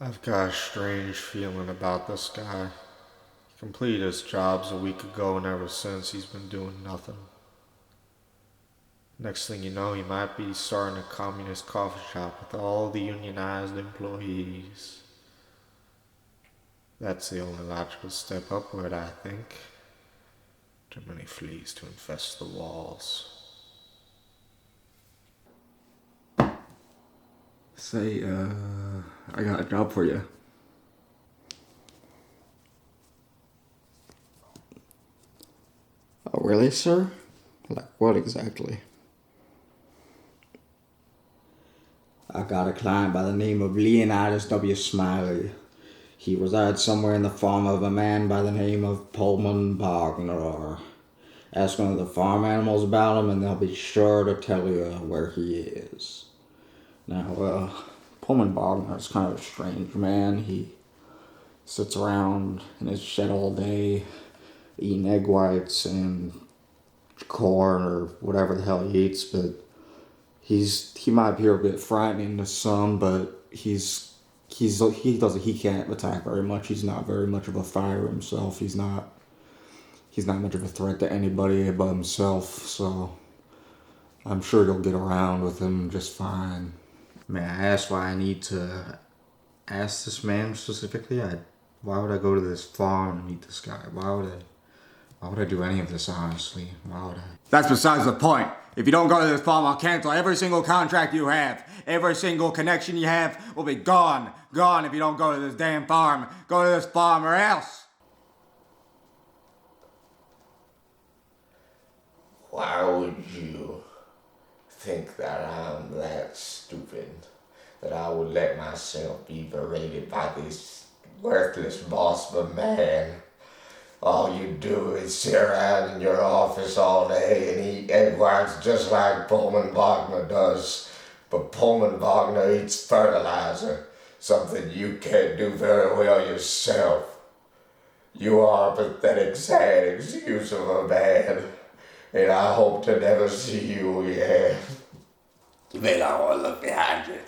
I've got a strange feeling about this guy. He completed his jobs a week ago, and ever since he's been doing nothing. Next thing you know, he might be starting a communist coffee shop with all the unionized employees. That's the only logical step upward, I think. Too many fleas to infest the walls. Say, I got a job for you. Oh, really, sir? Like what exactly? I got a client by the name of Leonidas W. Smiley. He resides somewhere in the farm of a man by the name of Pullman Wagner. Ask one of the farm animals about him and they'll be sure to tell you where he is. Now, Pullman Wagner is kind of a strange man. He sits around in his shed all day, eating egg whites and corn or whatever the hell he eats, but he might appear a bit frightening to some, but he can't attack very much. He's not very much of a fighter himself. He's not much of a threat to anybody but himself, so I'm sure you'll get around with him just fine. May I ask why I need to ask this man specifically? Why would I go to this farm and meet this guy? Why would I do any of this, honestly? Why would I? That's besides the point. If you don't go to this farm, I'll cancel every single contract you have. Every single connection you have will be gone. Gone if you don't go to this damn farm. Go to this farm or else. Why would you think that I'm that stupid that I would let myself be berated by this worthless boss of a man? All you do is sit around in your office all day and eat egg whites just like Pullman Wagner does. But Pullman Wagner eats fertilizer, something you can't do very well yourself. You are a pathetic, sad excuse of a man, and I hope to never see you again. You may not want to look behind you.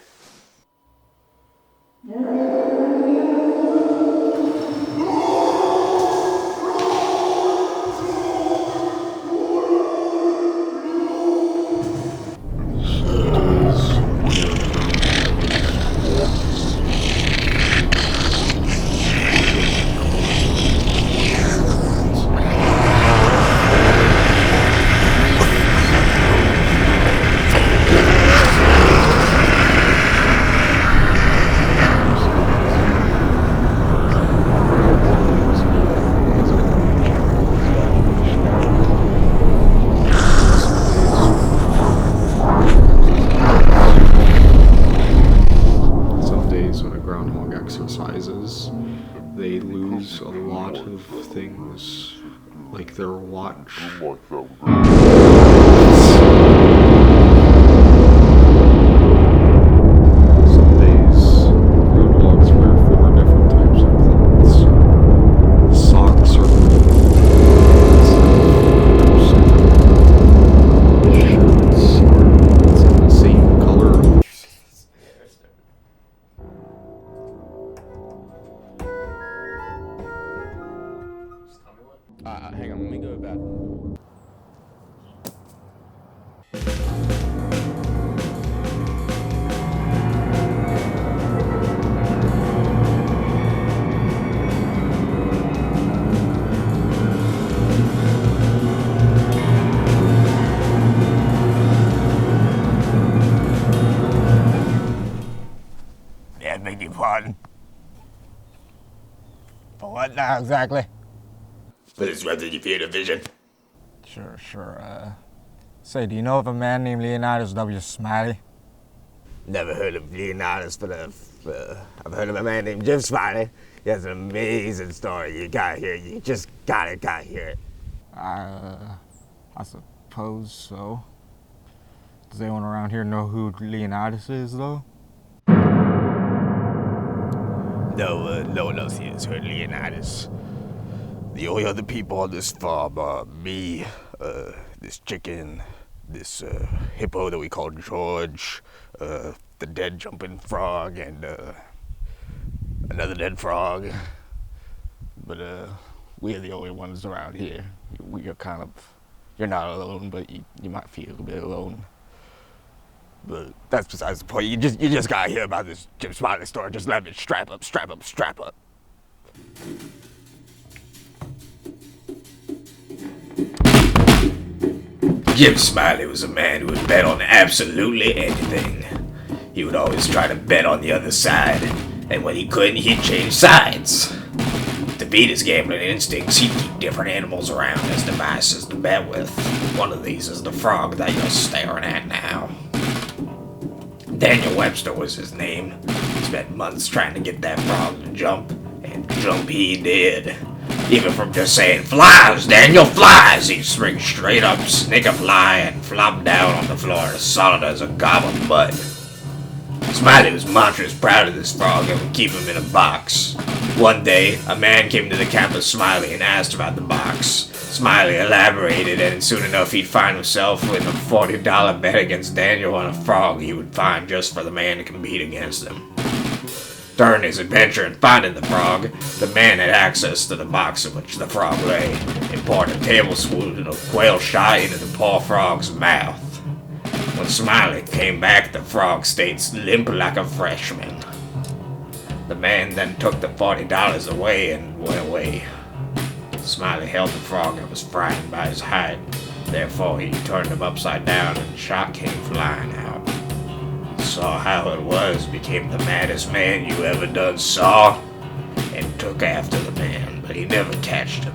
Exercises, they lose a lot of things, like their watch. Some days, groundhogs wear 4 different types of clothes. Socks are shirts are the same color. Hang on, let me go to bed. Yeah, beg your pardon. For what now exactly? For disrupting your field of vision. Sure. Say, do you know of a man named Leonidas W. Smiley? Never heard of Leonidas, but I've heard of a man named Jim Smiley. He has an amazing story. You gotta hear it. You just gotta hear it. I suppose so. Does anyone around here know who Leonidas is, though? No, no one else here has heard Leonidas. The only other people on this farm are me, this chicken, this hippo that we call George, the dead jumping frog, and Another dead frog. But we're the only ones around here. We are kind of, you're not alone, but you might feel a bit alone. But that's besides the point. You just gotta hear about this Jim Smiley story. Just let me strap up, strap up, strap up. Jim Smiley was a man who would bet on absolutely anything. He would always try to bet on the other side, and when he couldn't, he'd change sides. To beat his gambling instincts, he'd keep different animals around as devices to bet with. One of these is the frog that you're staring at now. Daniel Webster was his name. He spent months trying to get that frog to jump, and jump he did. Even from just saying, "Flies, Daniel, flies!" he'd spring straight up, sneak a fly, and flop down on the floor as solid as a gob of mud. Smiley was monstrous proud of this frog and would keep him in a box. One day, a man came to the camp of Smiley and asked about the box. Smiley elaborated, and soon enough he'd find himself with a $40 bet against Daniel on a frog he would find just for the man to compete against him. During his adventure in finding the frog, the man had access to the box in which the frog lay, and poured a tablespoon of quail shot into the poor frog's mouth. When Smiley came back, the frog stayed limp like a freshman. The man then took the $40 away and went away. Smiley held the frog and was frightened by his height. Therefore, he turned him upside down and shot came flying out. Saw how it was, became the maddest man you ever done saw, and took after the man, but he never catched him.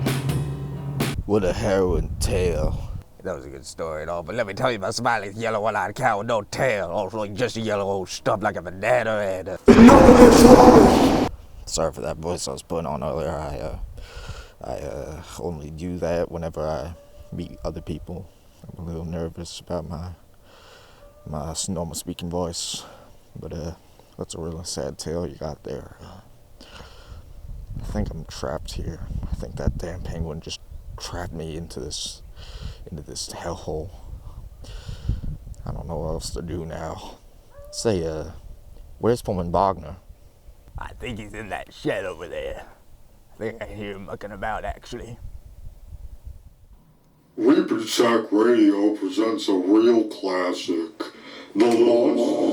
What a harrowing tale. That was a good story and all, but let me tell you about Smiley's yellow one-eyed cow with no tail. Also, just a yellow old stump like a banana and Sorry for that voice I was putting on earlier. I only do that whenever I meet other people. I'm a little nervous about my normal speaking voice, but that's a really sad tale you got there. I think I'm trapped here. I think that damn penguin just trapped me into this hellhole. I don't know what else to do now. Say, where's Pullman Bogner? I think he's in that shed over there. I think I hear him mucking about, actually. Reaper Sack Radio presents a real classic. The Lost.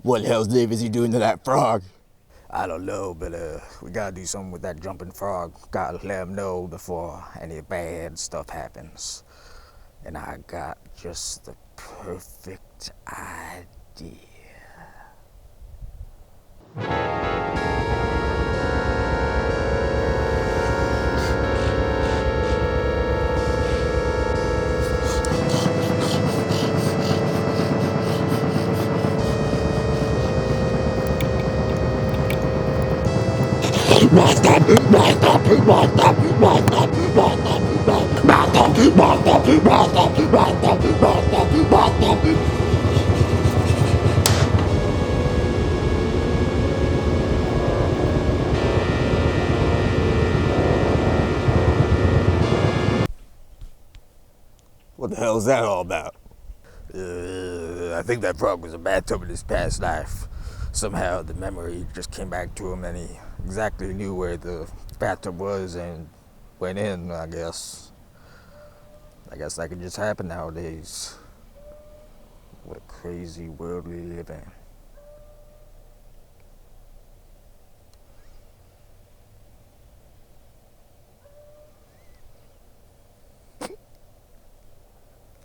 What the hell's Dave is he doing to that frog? I don't know, but we gotta do something with that jumping frog. Gotta let him know before any bad stuff happens. And I got just the perfect idea. What the hell is that all about? I think that frog was a bathtub in his past life. Somehow the memory just came back to him and he exactly knew where the bathtub was and went in, I guess. I guess that could just happen nowadays. What a crazy world we live in.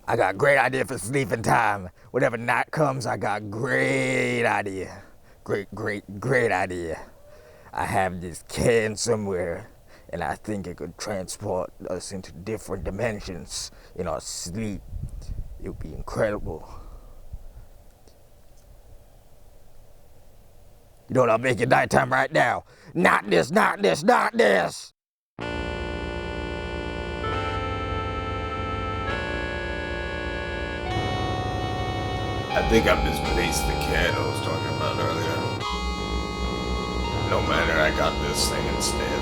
I got a great idea for sleeping time. Whenever night comes, I got great idea. Great idea. I have this can somewhere, and I think it could transport us into different dimensions in our sleep. It would be incredible. You know what? I'll make it nighttime right now. Not this, not this, not this! I think I misplaced the can I was talking about earlier. No matter, I got this thing instead.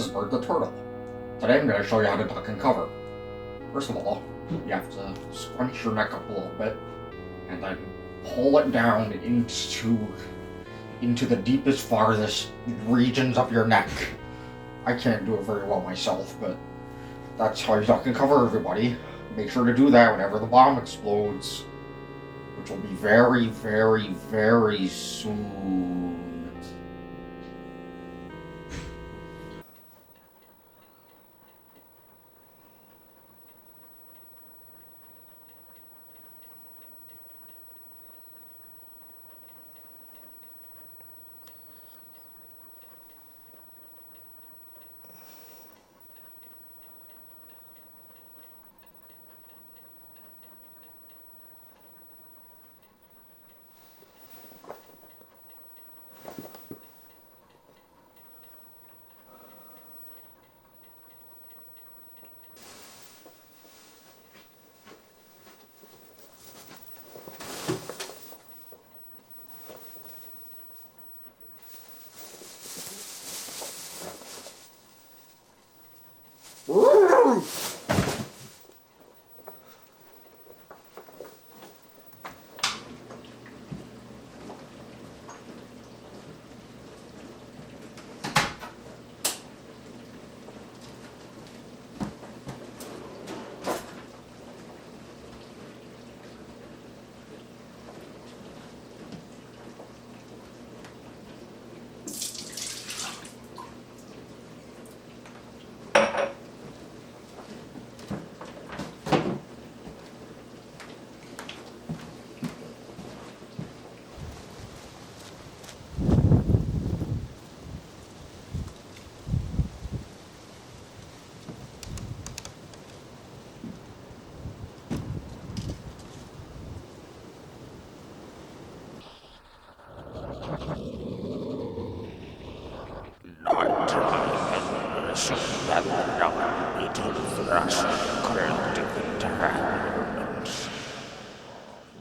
is Bert the Turtle. Today I'm going to show you how to duck and cover. First of all, you have to scrunch your neck up a little bit, and then pull it down into the deepest, farthest regions of your neck. I can't do it very well myself, but that's how you duck and cover, everybody. Make sure to do that whenever the bomb explodes, which will be very, very, very soon.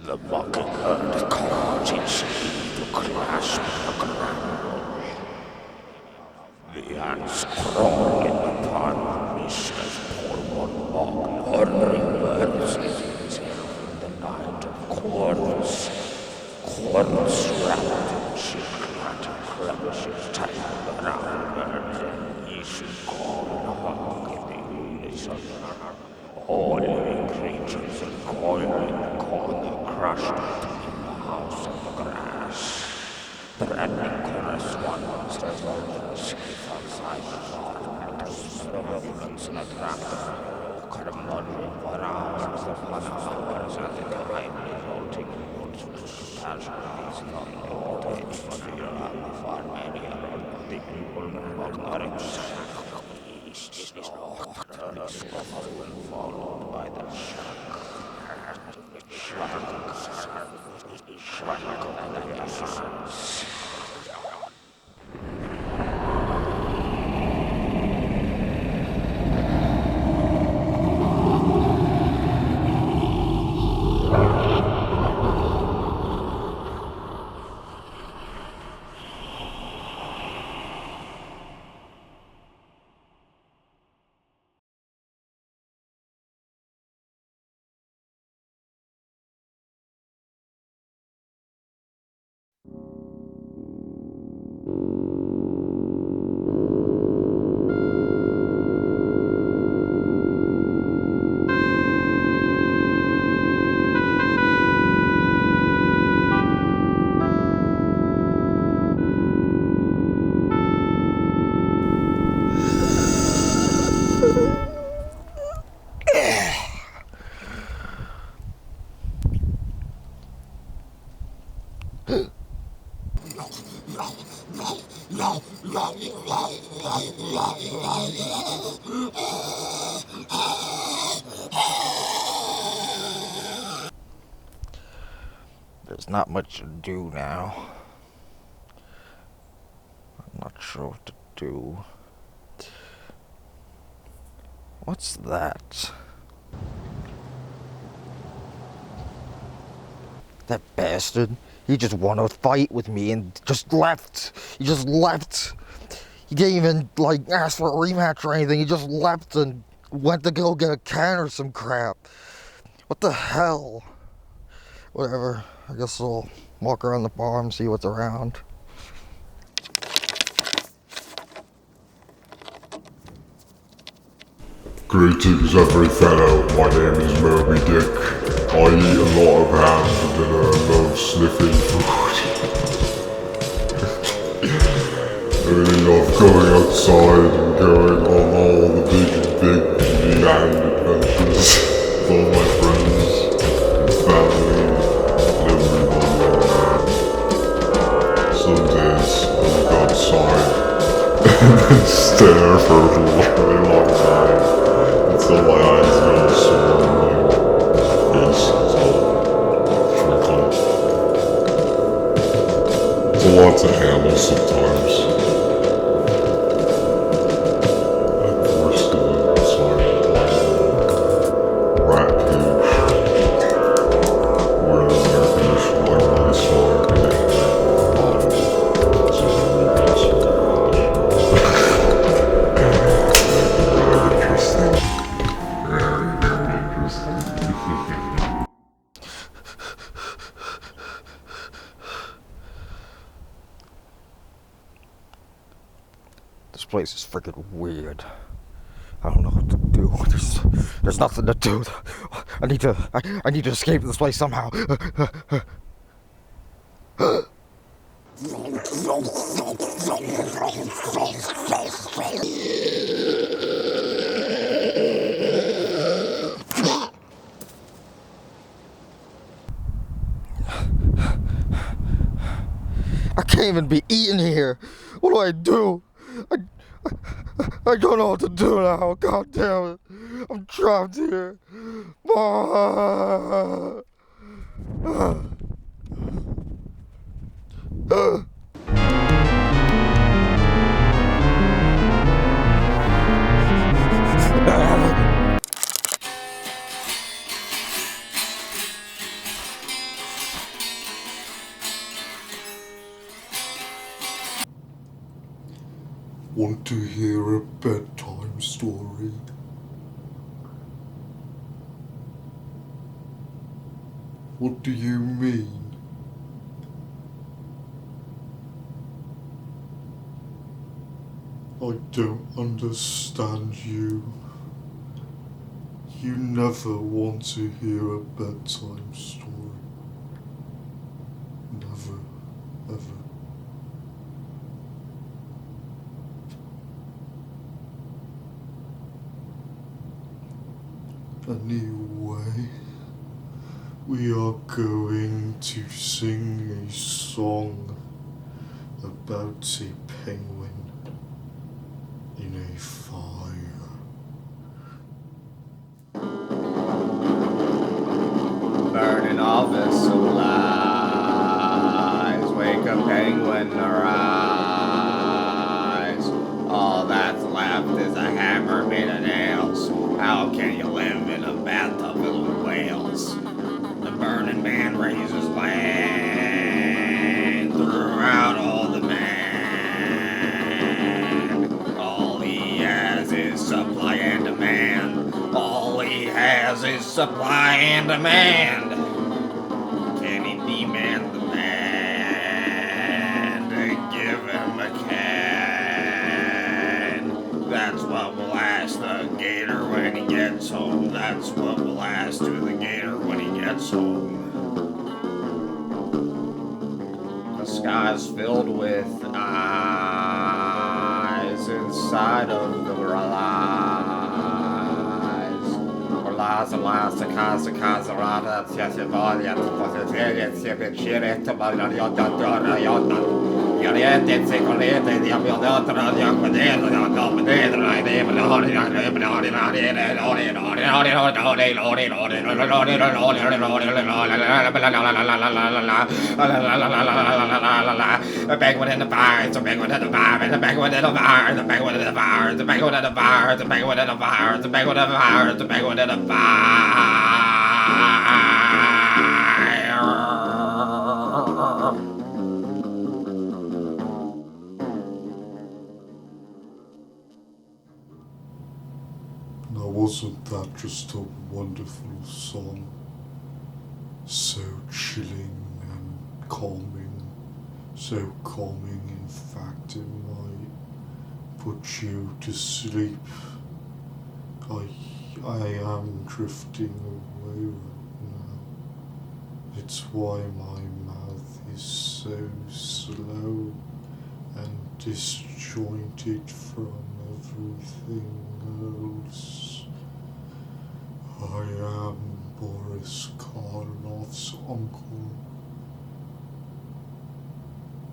The mockingbird caught its teeth to clasp the ground. The ants crawling upon the mist as Paul ordering birds in the night of quartz wrapped in chiclet crevices tight around birds and issue called hawk in the unison. All living creatures are coiling corner crushed between the house and the grass. Threatening correspondence as well as skiff outside the door and surveillance and attract Caramodo for hours upon hours at a time, resulting in multiple casualties not able to figure out for many of the people who are not exactly followed by the shrunk and the defense. There's not much to do now. I'm not sure what to do. What's that? That bastard. He just wanted to fight with me and just left. He just left. He didn't even, like, ask for a rematch or anything. He just left and went to go get a can or some crap. What the hell? Whatever. I guess I'll walk around the bar and see what's around. Greetings every fellow, my name is Moby Dick. I eat a lot of ham for dinner and love sniffing food. I really love going outside and going on all the big land adventures with all my friends and family and everyone. Some days I look outside and then stare for a really long time until my eyes go swollen. Yes, it's all trickle. It's a lot to handle sometimes. I'm forced to live inside a rat cage where there's air conditioning like really strong and so This place is freaking weird. I don't know what to do. There's nothing to do. I need to escape this place somehow. I can't even be eating here. What do I do? I don't know what to do now. God damn it. I'm trapped here. Want to hear a bedtime story? What do you mean? I don't understand you. You never want to hear a bedtime story. Never, ever. Anyway, we are going to sing a song about a penguin in a fire. Burning office supplies. Wake up, penguin, arise. All that's left is a hammer made of nails. How can you live in a bathtub filled with whales? The burning man raises land throughout all the land. All he has is supply and demand. All he has is supply and demand. Can he demand the man to give him a can? That's what will ask the gator when he gets home. That's what will ask to the gator when he gets home. The sky's filled with eyes inside of the lies. Or lies and lies to cause the rata, Tiasivalia, Positive, Chire, Tabariota. Yariete, Secolete, the Abiodatra, the Aquadena, the Dominadra, the a penguin in the fire, it's a penguin in the fire, it's a penguin in the fire, the penguin in the fire, the penguin in the fire, the penguin in the fire, the penguin in the fire, the penguin in the fire. Wasn't that just a wonderful song? So chilling and calming, so calming in fact it might put you to sleep. I am drifting away right now. It's why my mouth is so slow and disjointed from everything else. I am Boris Karloff's uncle.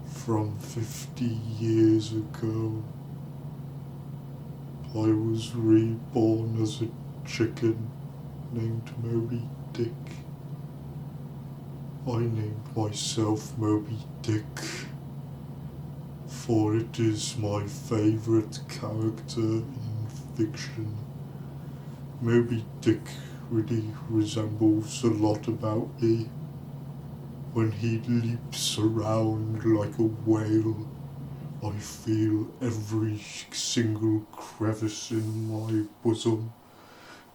From 50 years ago, I was reborn as a chicken named Moby Dick. I named myself Moby Dick, for it is my favourite character in fiction. Moby Dick really resembles a lot about me. When he leaps around like a whale, I feel every single crevice in my bosom,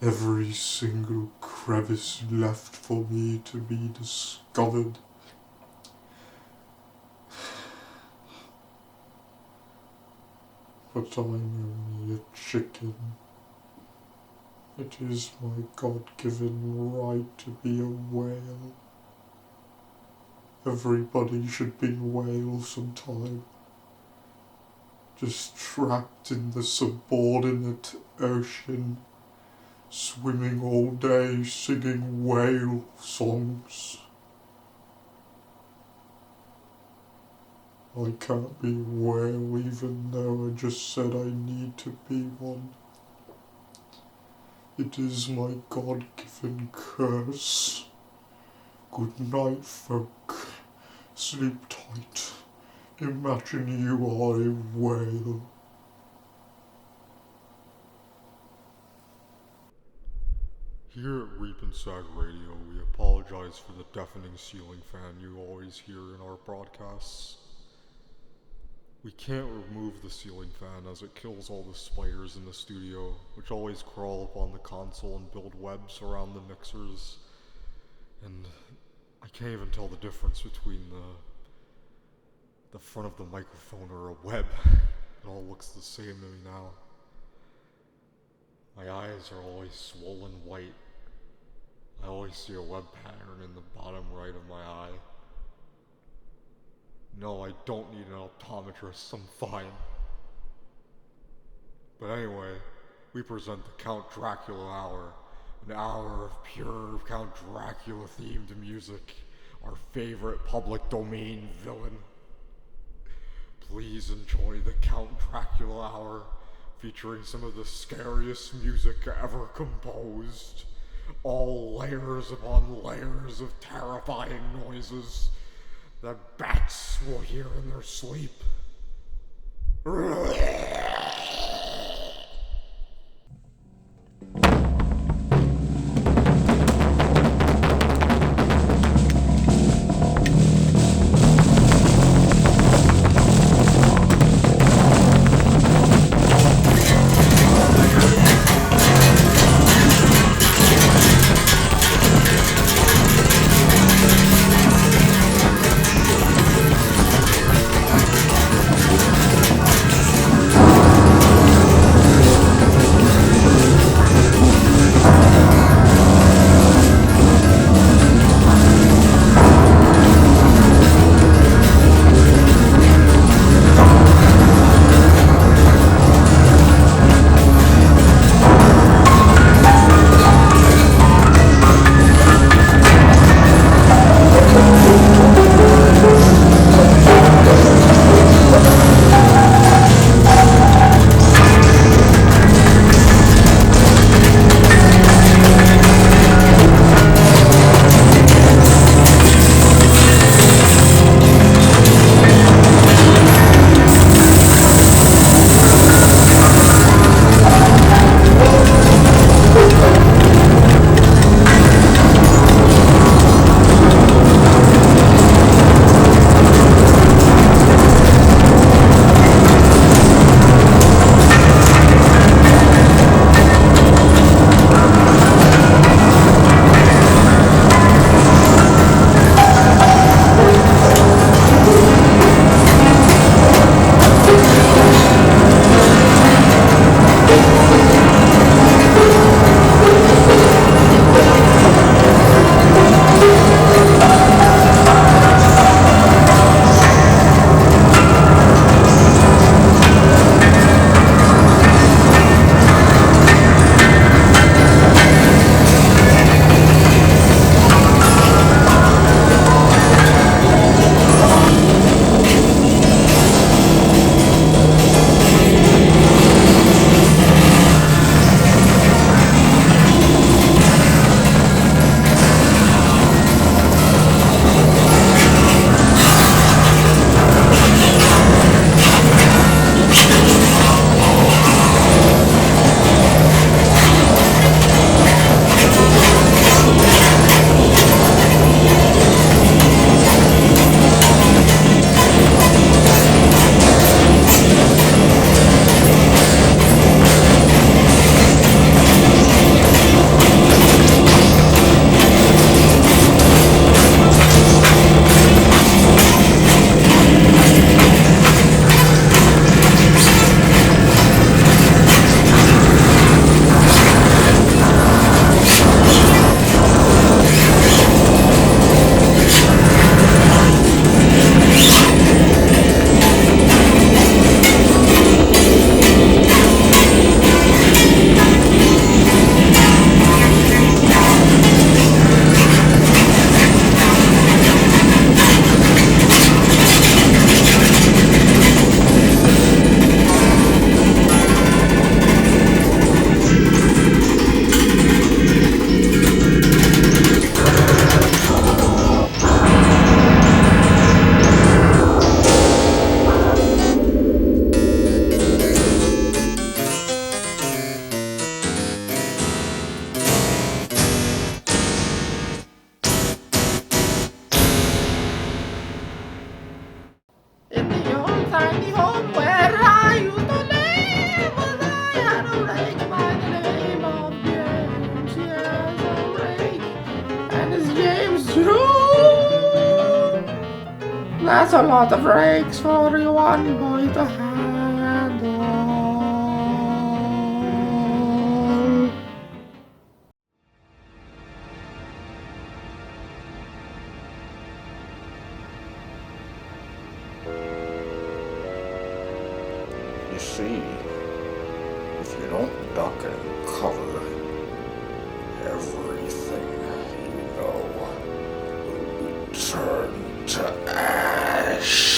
every single crevice left for me to be discovered. But I'm only a chicken. It is my God-given right to be a whale. Everybody should be a whale sometime. Just trapped in the subordinate ocean, swimming all day, singing whale songs. I can't be a whale even though I just said I need to be one. It is my God-given curse. Good night, folk. Sleep tight. Imagine you are a whale. Here at Reap and Sag Radio, we apologize for the deafening ceiling fan you always hear in our broadcasts. We can't remove the ceiling fan as it kills all the spiders in the studio, which always crawl up on the console and build webs around the mixers. And I can't even tell the difference between the front of the microphone or a web. It all looks the same to me now. My eyes are always swollen white. I always see a web pattern in the bottom right of my eye. No, I don't need an optometrist, I'm fine. But anyway, we present the Count Dracula Hour, an hour of pure Count Dracula themed music, our favorite public domain villain. Please enjoy the Count Dracula Hour, featuring some of the scariest music ever composed. All layers upon layers of terrifying noises that bats will hear in their sleep. tiny home where I used to live. And I had a rake by the name of James. Yes, a rake. And it's James too. That's a lot of rakes for you one boy to handle. You see, if you don't duck and cover, everything you know will be turned to ash.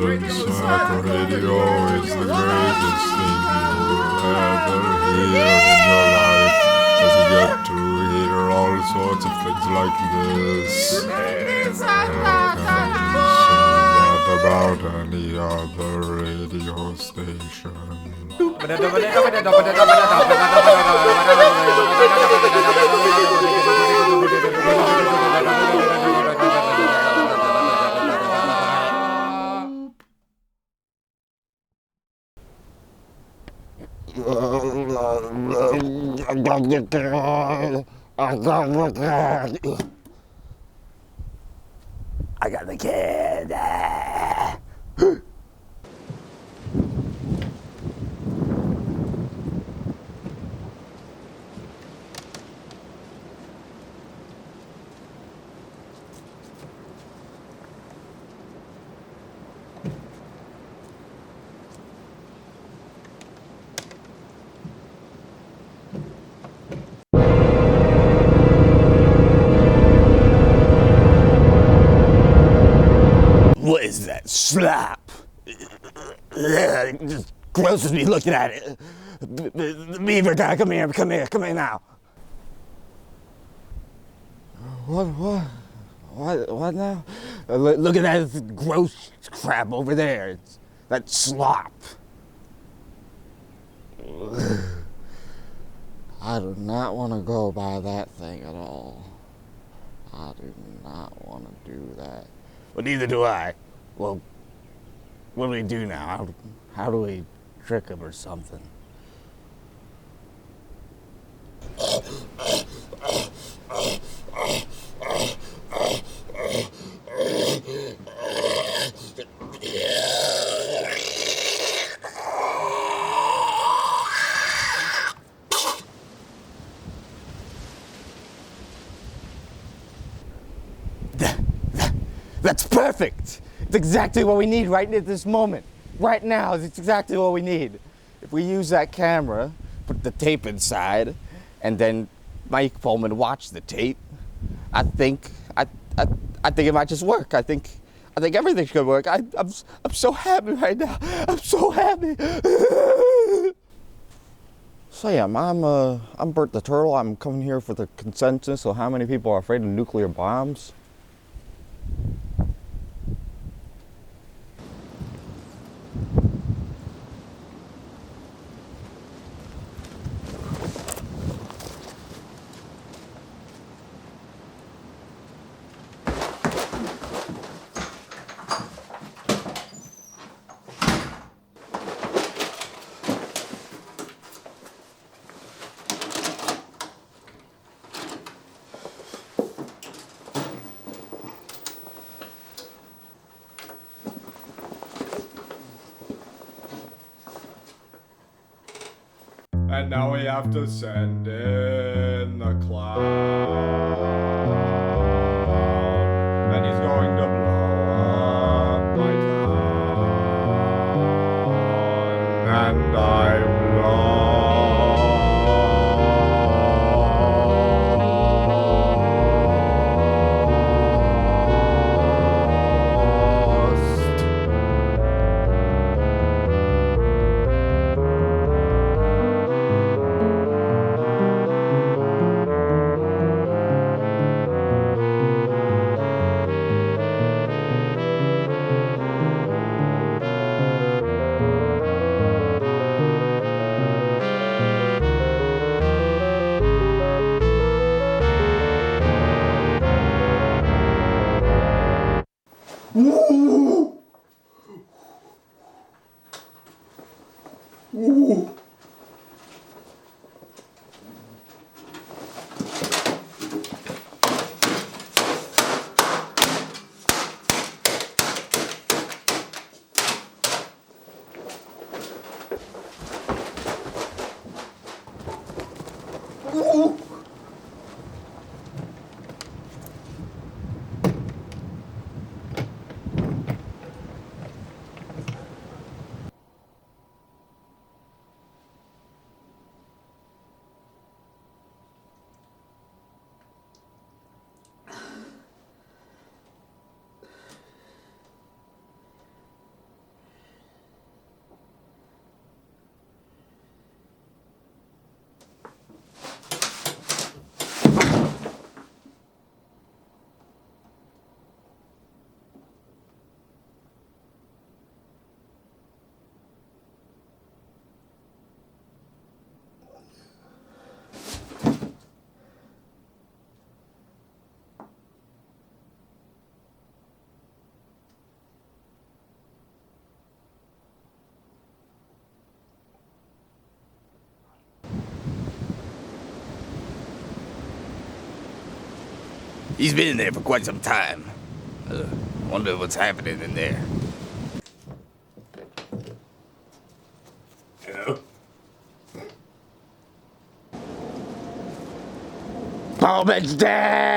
Raven Sack Radio is the greatest thing you'll ever hear in your life, as you get to hear all sorts of things like this. And can't say that about any other radio station. I got the kid. What is that slap? It just grosses me looking at it. The beaver guy, come here now. What now? Look at that gross crap over there. It's that slop. I do not want to go by that thing at all. I do not want to do that. Well, neither do I. Well, what do we do now? How do we trick him or something? That's perfect. It's exactly what we need right at this moment. Right now, it's exactly what we need. If we use that camera, put the tape inside, and then Mike Pullman watch the tape, I think it might just work. I think everything's gonna work. I'm so happy right now. I'm so happy. Sam, I'm Bert the Turtle. I'm coming here for the consensus of how many people are afraid of nuclear bombs. And now we have to send in the clown. And he's going to blow up my town. And I'm lost. He's been in there for quite some time. Wonder what's happening in there. Hello? Pullman's dead!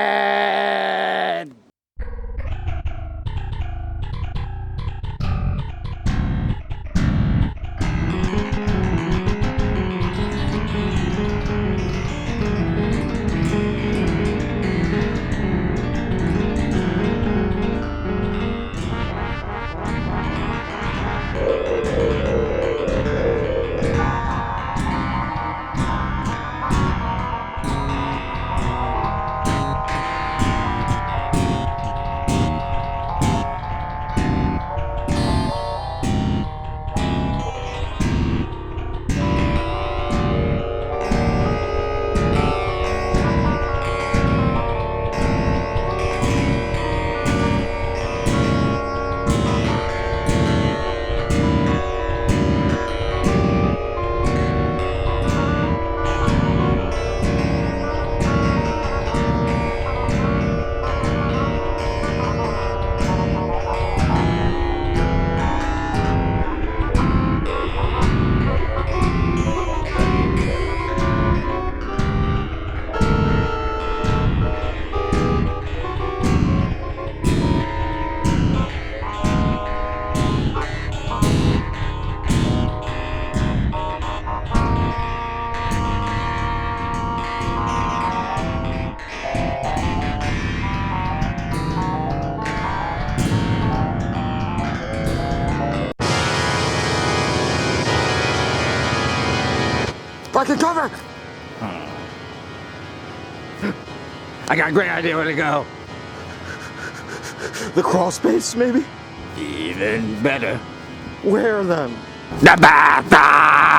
I can cover! I got a great idea where to go. The crawl space, maybe? Even better. Where then? The bathtub!